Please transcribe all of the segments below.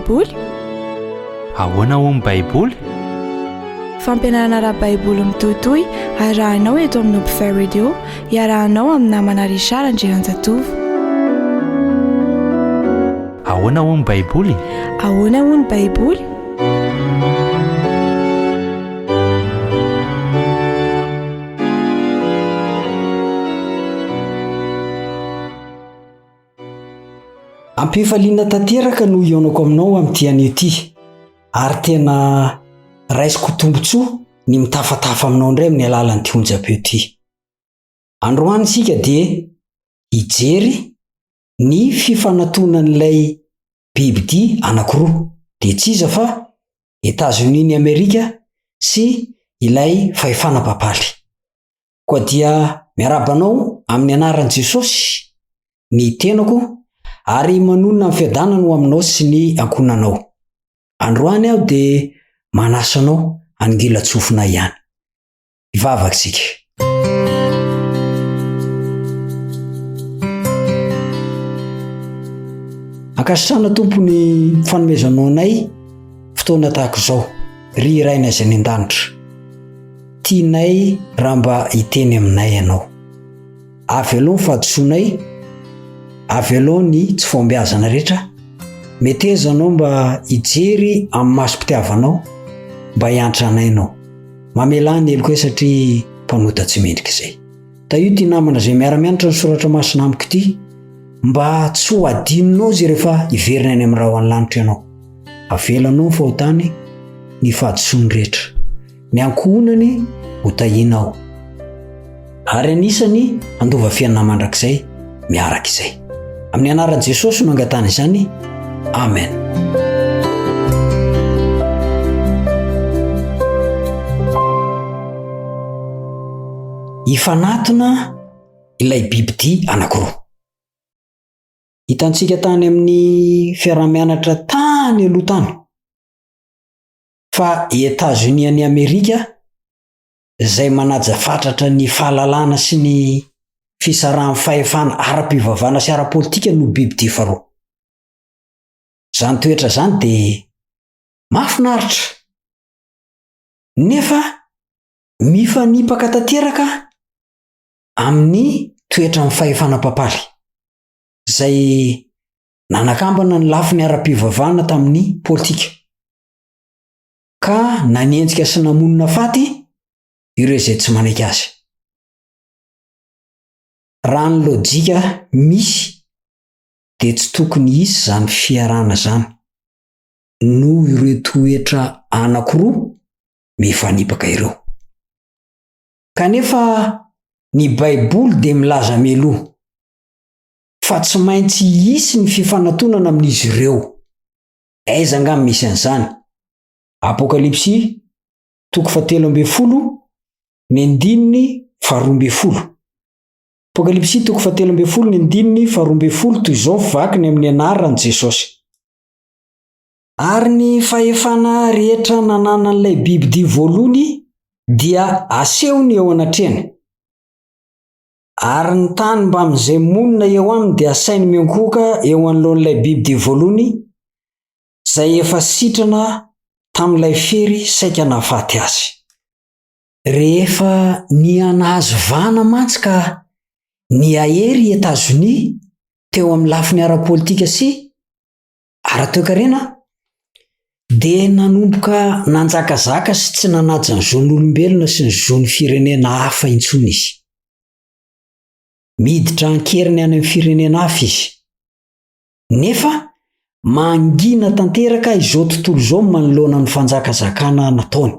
baiboly? Ahoana ho ny baiboly? Fampianarana ara-baiboly mitohitohy arahanao eto amin'ny Open Radio, iarahanao amin'ny namana Richard Andrianjatovo. Ahoana ho ny baiboly? Ahoana ho ny baiboly? Ampifaliana tanteraka no ionako aminao amin'ity anio ity, ary tena raisiko tombontsoa ny mitafatafa aminao indray amin'ny alalan'ity onjam-peo ity. Androany isika dia hijery ny fifanantonan'ilay bibidia anankiroa, dia tsy iza fa Etazonia ny Amerika sy ilay fahefanam-papaly. Koa dia miarabanao amin'ny anaran'i Jesosy ny tenako, ary manonona ny fiadanana ho aminao sy ny ankonanao. Androany aho dia manasanao angila tsofina ihany. Ivavaka isika. Ankasitrahana tompony fanomezanao anay fotoana tahaka izao, ry raina izay ny an-danitra. Tianay raha mba hiteny aminay ianao. Avy aloha ny fahadisoanay, avy aloha ny tsy fombiazana rehetra. Meteza anao mba hijery amin'ny masom-pitiavanao, mba hianatra anay ianao. Mamelany heliko hoe satria mpanota tsy mendrika izay. Taio ty namana izay miara-mianatra ny soratra masina amiko ity, mba tsy ho adininao izay rehefa hiverina any amin'ny raha ho an-lanitra ianao. Avelanao ny fahotany, ny fahadisoany rehetra, ny ankohonany ho tahinao. Ary anisany andova fiainana mandrakizay miaraka izay. Amin'ny anaran'i Jesosy no angatana izany. Amen. Ifanatona ilay bibidia anankiroa. Hitantsika tany amin'ny fiaramianatra tany aloha tany fa Etazonia ny Amerika izay manaja fatratra ny fahalalana sy ny fisarahan'ny fahefana ara-pivavahana sy ara-politika no bibidia faharoa. Zany toetra zany dia mahafinaritra, nefa mifanipaka tanteraka amin'ny toetra ny fahefanam-papaly izay nanakambana ny lafiny ara-pivavahana tamin'ny politika, ka nanenjika sy namonina faty ireo izay tsy manaiky azy. Raha ny lojika misy dia tsy tokony hisy zany fiarana zany no ireo toetra anankiroa mifanipaka ireo. Kanefa ny baiboly dia milaza mialoha fa tsy maintsy hisy ny fifanantonana amin'izy ireo. Aiza angamba misy an'izany? Apokalipsy 7:12. Apokalipsy 7:12 toy izao vakiny amin'ny anaran'i Jesosy. Ary ny fahefana rehetra nananan'ilay bibidia voalohany dia asehony eo anatreny. Ary ny tany mba amin'izay monina eo aminy dia asainy miankoka eo anoloan'ilay bibidia voalohany izay efa sitrana tamin'ilay fery saika nahafaty azy. Rehefa ny anahazo vana mantsy ka ny ahery Etazonia teo amin'ny lafiny ara-politika sy ara-toekarena, dia nanomboka nanjakazaka sy tsy nanaja ny zon'olombelona sy ny zon'ny firenena hafa intsony izy. Miditra ankeriny any amin'ny firenena hafa izy. Nefa mangina tanteraka izao tontolo izao manoloana ny fanjakazakana nataony.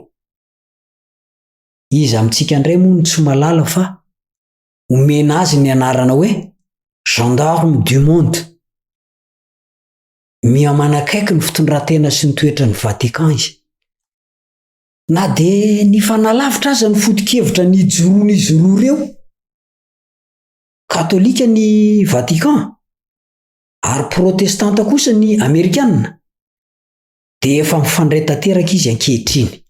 Izy amintsika indray moa tsy malala fa omena azy ny anarana hoe gendarme du monde. Miamanakaiky ny fitondran-tena sy ny toetra ny Vatican izy. Na dia ny fanalavitra aza ny foto-kevitra ny joroan'izy roa ireo, katolika ny Vatican ary protestanta kosa ny Amerikanina, dia efa mifandray tanteraka izy ankehitriny.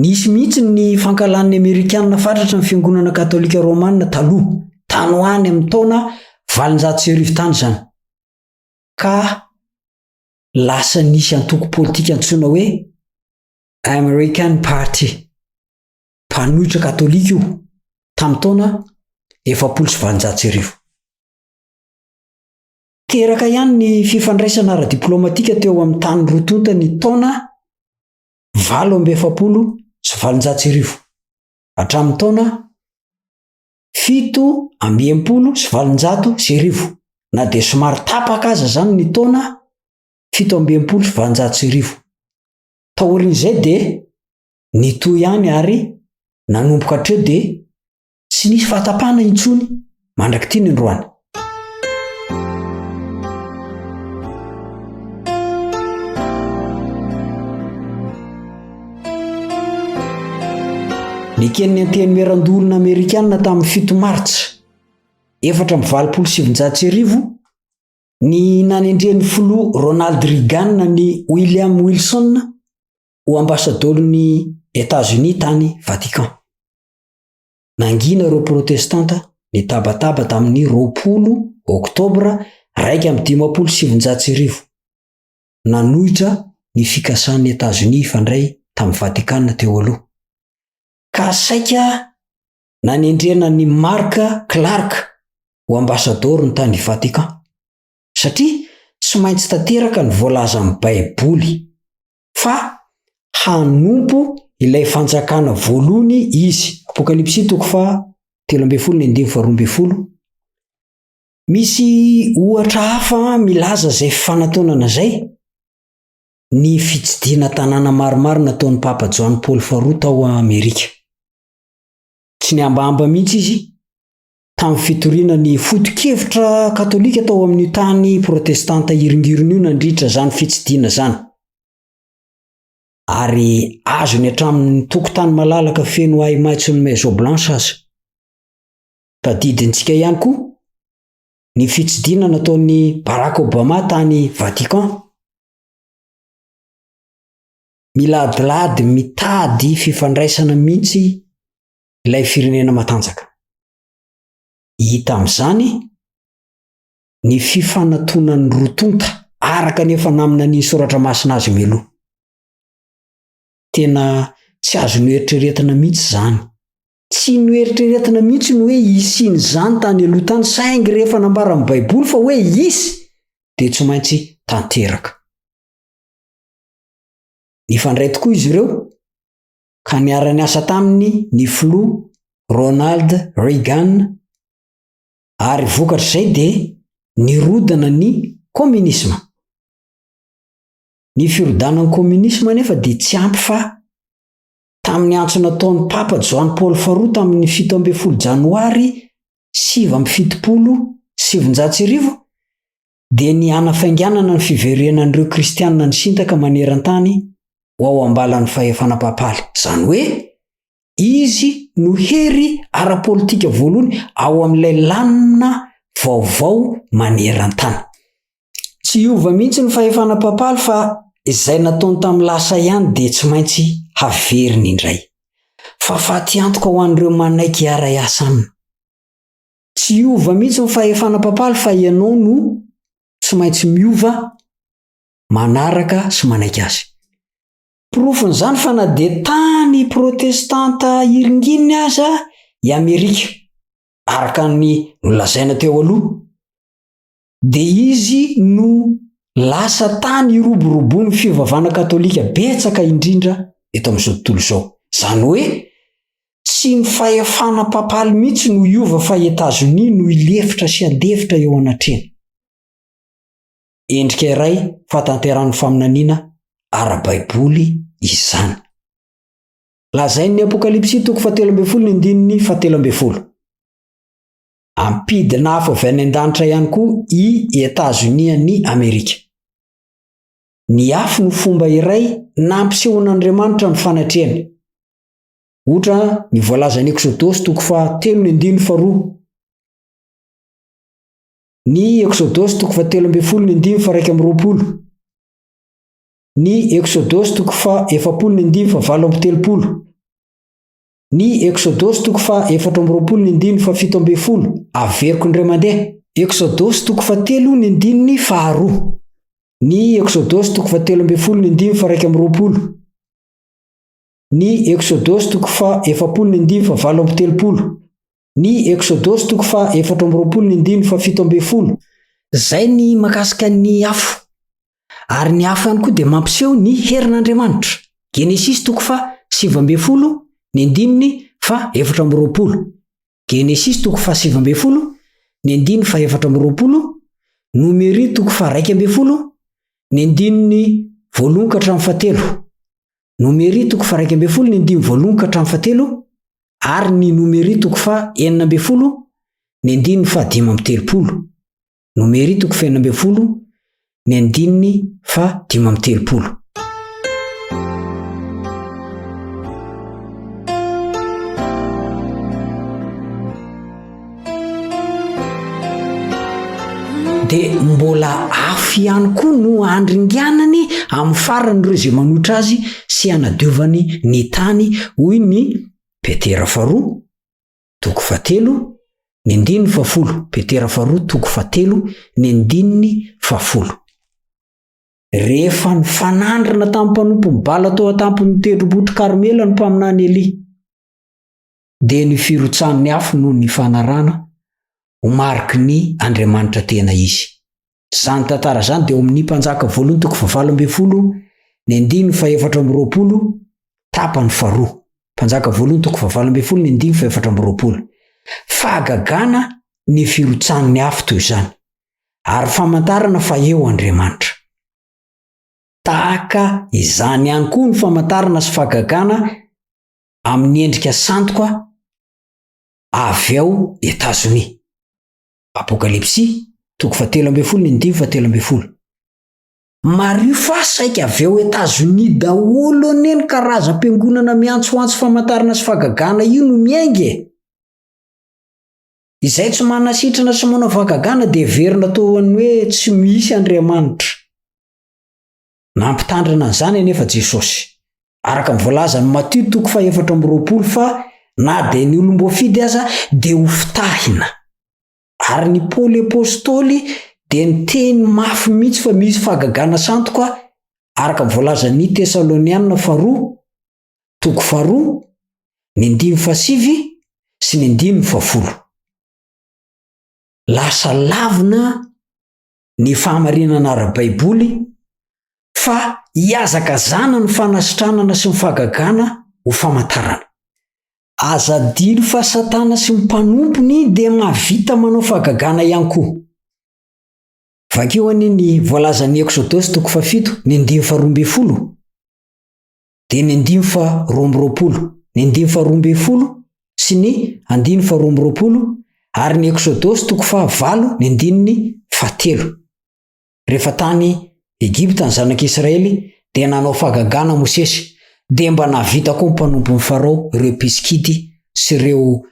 Nisy mihitsy ny fankalan'ny Amerikanina fatratra ny fiangonana katolika romanina taloha, tany ho any amin'ny taona 700 tany zany. Ka lasa nisy antoko politika antsoina hoe American Party, mpanohitra katolika io tamin'ny taona 1790. Teraka ihany ny fifandraisana ara-diplomatika teo amin'ny tany rotonta ny taona 1790 hatramin'ny taona 1790 na dia somary tapaka aza zany ny taona 1790. Taorin'izay dia nitoy ihany ary nanomboka hatreo dia tsy nisy fahatapahana intsony mandrakity ny androany. Niken'ny anteny merandolona Amerikanina tamin'ny 7 Martsa 1790 ny nanendren'ny filoha Ronald Reagan ny William Wilson ho ambasadôrin'ny États-Unis tany Vatican. Nangina ireo protestanta ny tabataba tamin'ny 20 Oktobra 1790. Nanohitra ny fikasan'ny États-Unis ifandray tamin'ny Vatican teo aloha. Ka saika nanendrena ny Mark Clark ho ambasadôry tany Vatican. Satria tsy maintsy tanteraka ny voalaza amin'ny Baiboly fa hanompo ilay fanjakana voalohany izy. Apokalipsy 13:12. Misy ohatra hafa milaza zay fanantonana zay. Ny fitsidina tanàna maromaro nataon'ny Papa John Paul faharoa tao Amerika. Tsy niambamba mihitsy izy tamin'ny fitoriana ny foto-kevitra katolika tao amin'ny tany protestanta iringirina io nandritra zany fitsidina zany. Ary azo ny hatramin'ny tokotany malalaka feno ahy maitso ny Maison Blanche aza. Tadidintsika ihany koa ny fitsidina nataon'ny Barack Obama tany Vatican. Miladilady mitady fifandraisana mihitsy ilay firenena matanjaka. Hita amin'izany ny fifanantonan'ny rotonta araka nefa namina ny soratra masina azy meloha. Tena tsy azo noeritreretina mihitsy zany. Tsy noeritreretina mihitsy ny hoe isiny zany tany aloha tany saingy rehefa nambara amin'ny Baiboly fa hoe isy dia tsy maintsy tanteraka. Nifandray tokoa izy ireo ka niara-niasa taminy ny filoha Ronald Reagan ary vokatr'izay dia nirodana ny komunisma. Ny firodanan'ny komunisma nefa dia tsy ampy fa tamin'ny antso nataon'ny Papa John Paul faharoa tamin'ny 17 Janoary 1770 dia ny anafainganana ny fiverenan'ireo kristianina ny sintaka maneran-tany ho ao ambalan'ny fahefana papaly. Zany hoe izy no hery ara-politika voalohany ao amin'ilay lanona vaovao maneran-tany. Tsy hiova mihitsy ny fahefana papaly fa izay nataony tamin'ny lasa ihany dia tsy maintsy haveriny indray. Fa faty antoka ho an'ireo manaiky hiara-iasa aminy. Tsy hiova mihitsy ny fahefana papaly fa ianao no tsy maintsy miova manaraka sy manaiky azy. Profon'izany fa na dia tany protestanta iringiny aza i Amerika araka ny nolazaina teo aloha dia izy no lasa tany iroborobon'ny fivavahana katolika betsaka indrindra eto amin'izao tontolo izao. Zany hoe tsy ny fahefana papaly mihitsy no iova fa États-Unis no ilefitra sy andefitra eo anatrena. Endrika iray fatanteran'ny faminaniana ara-Baiboly izany. Lazain'ny Apokalipsy 13:17. Ampidina hafa avy any an-danitra ihany koa i États-Unis ny Amerika. Ny afo no fomba iray nampisehon'Andriamanitra ny fanatrehany. Ohatra ny voalazan'ny Exodosy 3:2. Ny Exodosy 3:12. Ny Exodosy 4:7. Ny Exodosy 4:7. Averiko indray mandeha. Exodosy 3:2. Ny Exodosy 3:1-20. Ny Exodosy 4:7-7. Ny Exodosy 4:2-7. Zay ny makasika ny afo. Ary ny afo ihany koa dia mampiseho ny herin'Andriamanitra. Genesis 7:7-7. Genesis 7:7-7. Numéri 1:7. Numéri 1:7 ary ny numéri 4:9-5. Numéri 4:9-5. De mbola afo ihany koa no andringianany amin'ny faran'ireo izay manohitra azy sy anadiovany ny tany hoy ny Petera 2:7, ny 10. Petera 2:7. Rehefa ny fanandrina tamin'ny mpanompo ny bala tao an-tampony tendrombohitry Karmela ny mpaminany Eli, dia ny firotsan'ny afo noho ny fanarana ho mariky ny Andriamanitra tena izy. Zany tantara zany dia amin'ny Mpanjaka 1:7, ny 10:420 tapany 2. Mpanjaka 1:7, ny 10:420. Fahagagana ny firotsan'ny afo toy izany, ary famantarana fa eo Andriamanitra. Tahaka izany ihany koa ny famantarana sy fahagagana amin'ny endrika sandoka avy ao Etazonia. Apokalipsy 7:7. Mario fa saika avy ao Etazonia daholo neny karazam-piangonana miantsoantso famantarana sy fahagagana io no miainga. Izay tsy manasitrana sy manao fahagagana dia verina toany hoe tsy misy Andriamanitra. Nampitandrina an'izany anefa Jesosy. Araka ny voalaza ny Matthieu 4:20 fa na dia ny olom-boafidy aza dia ho fitahina. Ary ny Paoly apôstôly dia ny teny mafy mihitsy fa misy fahagagana sandoka araka ny voalaza ny Tesalonianina 2:2, ny 9:7 sy ny 9:10. Lasa lavina ny fahamarinana ara-baiboly fa hiazakazana ny fanasitranana sy ny fahagagana ho famantarana. Azadilo fa Satana sy ny mpanompony dia mahavita manao fahagagana ihany koa. Vakeo ani ny voalazan'ny Exodosy 7, ny 10:12, dia ny 10:20, ny 10:20 sy ny 10:20, ary ny Exodosy 9, ny 10:7. Rehefa tany Egipta ny zanak'Israely dia nanao fahagagana Mosesy, dia mba nahavita koa mpanompo ny Farao ireo pisikity sy ireo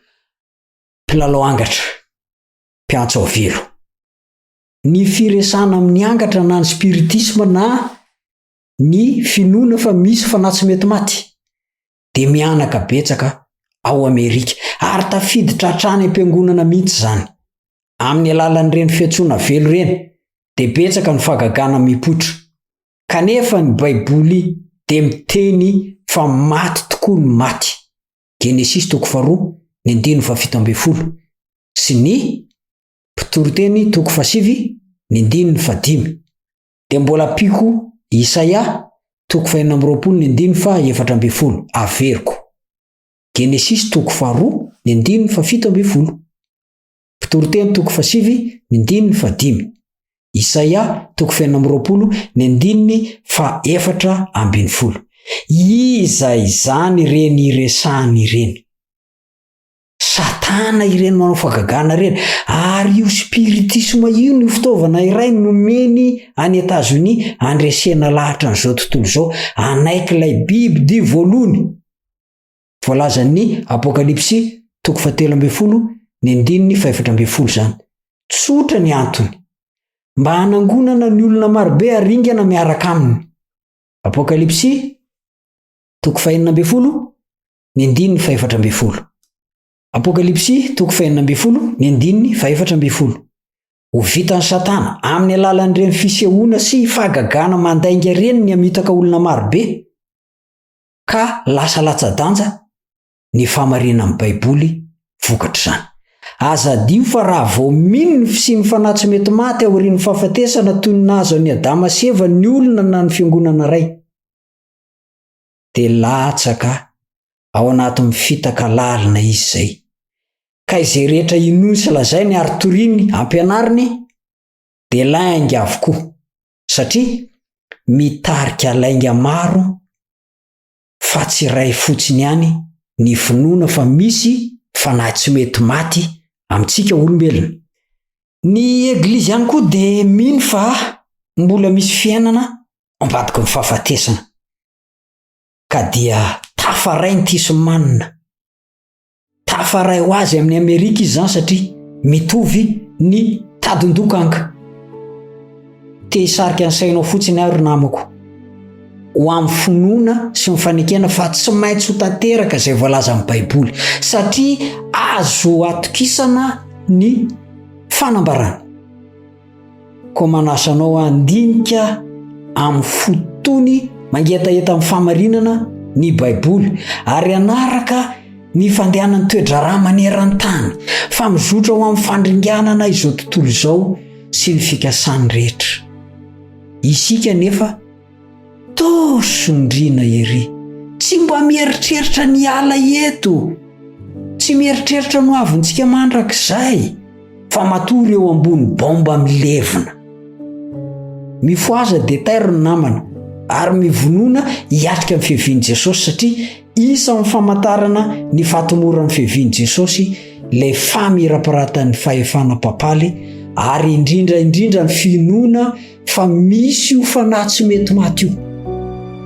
mpilalao angatra, mpiantso velo. Ny firesana amin'ny angatra na ny spiritisme na ny finoana fa misy fanatsy mety maty dia mianaka betsaka ao Amerika, ary tafiditra hatrany am-piangonana mihitsy zany. Amin'ny alalan'ireny fiantsoana velo ireny dia betsaka ny fahagagana mipoitra. Kanefa ny Baiboly dia miteny fa maty tokoa ny maty. Genesis 2, ny 10:7 sy ny Pitoriteny 7, ny 10:5. Dia mbola piko Isaia 20, ny 10:7 averiko. Genesis 2, ny 10:7. Pitoriteny 7, ny 10:5. Isaia 20, ny 10:7. Iza izany ireny iresany ireny? Satana ireny manao fahagagana ireny, ary io spiritisme io ny fitaovana iray nomeny any Etazonia andresena lahatra n'izao tontolo izao, anaiky ilay biby dia voalony. Voalazan'ny Apokalipsy 7:7, ny 10:7 zany. Tsotra ny antony, mba hanangonana ny olona marobe haringana miaraka aminy. Apokalipsy 7:7, ny 10:7. Apokalipsy 7:7, ny 10:7. ho vitany satana amin'ny alalan'ireny fisehoana sy fahagagana mandainga reny ny amitaka olona marobe ka lasa latsa-danja ny famarinana amin'ny baiboly vokatra izany. Azadio fa raha vao mino ny fisian'ny fanahy tsy mety maty aorian'ny fahafatesana toy ny nahazo ny Adama sy Eva ny olona na ny fiangonana iray, dia latsaka ao anatin'ny fitaka lalina izy izay. Ka izay rehetra inony sy lazainy ary toriny ampianariny dia lainga avokoa, satria mitarika lainga maro fa tsy iray fotsiny ihany ny finoana fa misy fanahy tsy mety maty amintsika olombelona. Ny eglizy ihany koa dia mino fa mbola misy fiainana ambadiky ny fahafatesana, ka dia tafaray ny tisomanina. Tafaray ho azy amin'ny Amerika izy izany satria mitovy ny tadin-dokanka. Te hisarika ny sainao fotsiny ary namako ho amin'ny finoana sy ny fanekena fa tsy maintsy ho tanteraka izay voalaza amin'ny baiboly, satria azo atokisana ny fanambarana. Ko manasanao andinika amin'ny fotony mangetaheta amin'ny famarinana ny baiboly ary anaraka ny fandehanan'ny toe-draharaha maneran-tany fa mizotra ho amin'ny fandringanana izao tontolo izao sy ny fikasany rehetra. Isika nefa tosondrina ery, tsy mba mieritreritra ny ala eto, tsy mieritreritra no avontsika mandrakizay, fa matory eo ambony bomba milevina. Mifoaza detaire ny namana ary mivonona hiatrika amin'ny fihevian'i Jesosy, satria isan'ny famantarana ny fahatomoran'ny fihevian'i Jesosy ilay famirapiratany fahefana papaly ary indrindra ny finoana fa misy ho fanahy tsy mety maty io.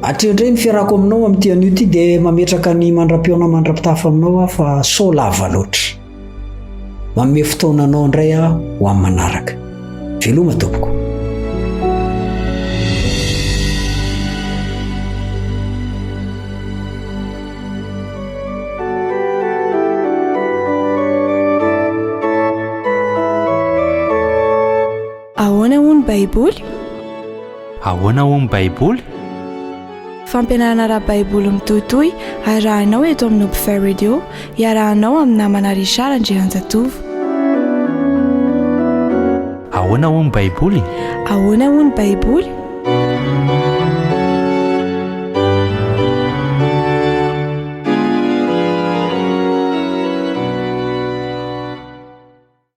Hatrehatrey ny fiarako aminao amin'ity anio ity dia mametraka ny mandra-piona mandra-pitafa aminao aho fa sao lava loatra. Manome fotoananao indray aho ho amin'ny manaraka. Veloma tompoko. Ahoana hoy ny baiboly? Ahoana hoy ny baiboly? Fampianarana ara-baiboly mitohitohy arahanao eto amin'ny Upfare Radio, iarahanao amin'ny namana Richard Andrianjatovo. Ahoana hoy ny baiboly? Ahoana hoy ny baiboly?